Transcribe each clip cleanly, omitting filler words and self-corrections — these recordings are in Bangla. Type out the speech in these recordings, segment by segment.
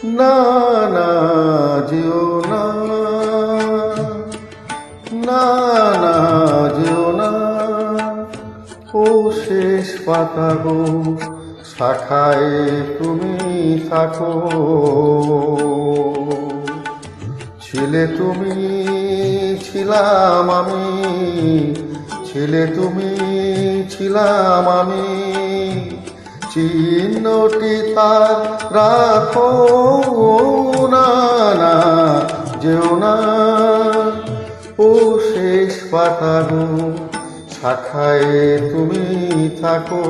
না না যেও না, না না যেও না, ও শেষ পাতা গো, শাখায় তুমি থাকো। ছিলে তুমি, ছিলাম আমি, ছিলে তুমি, ছিলাম আমি, চিহ্নটি তার রাখো। না না যেও না, ও শেষ পাতা গো, শাখায় তুমি থাকো।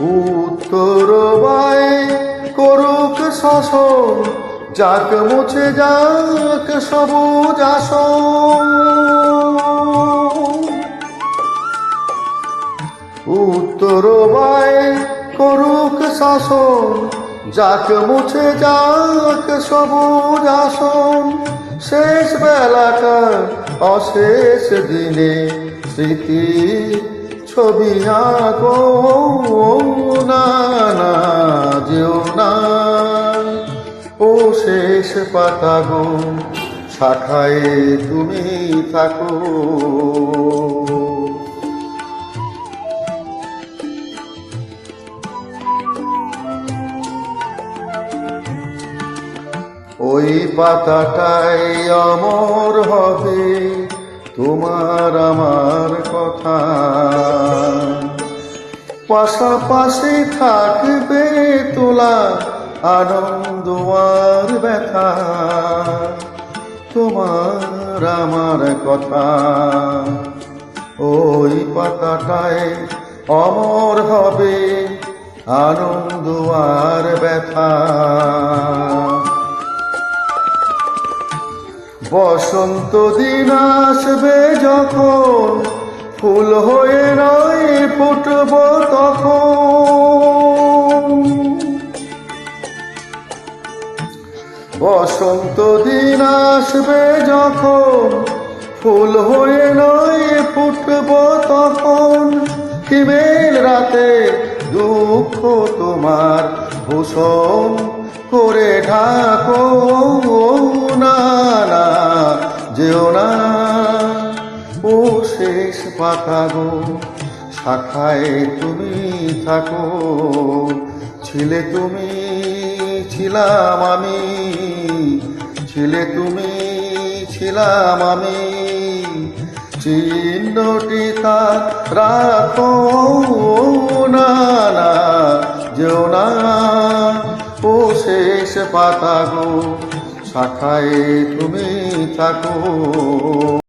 উত্তর বায় করুক শাসন, যাক মুছে যাক সবুজ আসন। উত্তর বায় করুক শাসন, যাক মুছে যাক সবুজ আসন। শেষ বেলাকার অশেষ দিনে স্মৃতি ছবি আঁকো। না না যেও না, ও শেষ পাতা গো, শাখায় তুমি থাকো। ওই পাতাটাই অমর হবে তোমার আমার কথা, পাশাপাশি থাকবে তোলা আনন্দ আর ব্যথা। তোমার আমার কথা ওই পাতাটায় অমর হবে আনন্দ আর ব্যথা। বসন্ত দিন আসবে যখন, ফুল হয়ে নয় ফুটব তখন। বসন্ত দিন আসবে যখন, ফুল হয়ে নয় ফুটব তখন। হিমেল রাতে দুঃখ তোমার ভূষণ করে ঢাকো। না না যেও না, ও শেষ পাতা গো, শাখায় তুমি থাকো। ছিলে তুমি, ছিলাম আমি, ছিলে তুমি, ছিলাম আমি, চিহ্নটি তার রাখো। না না যেও না, ও শেষ পাতা গো, শাখায় তুমি থাকো।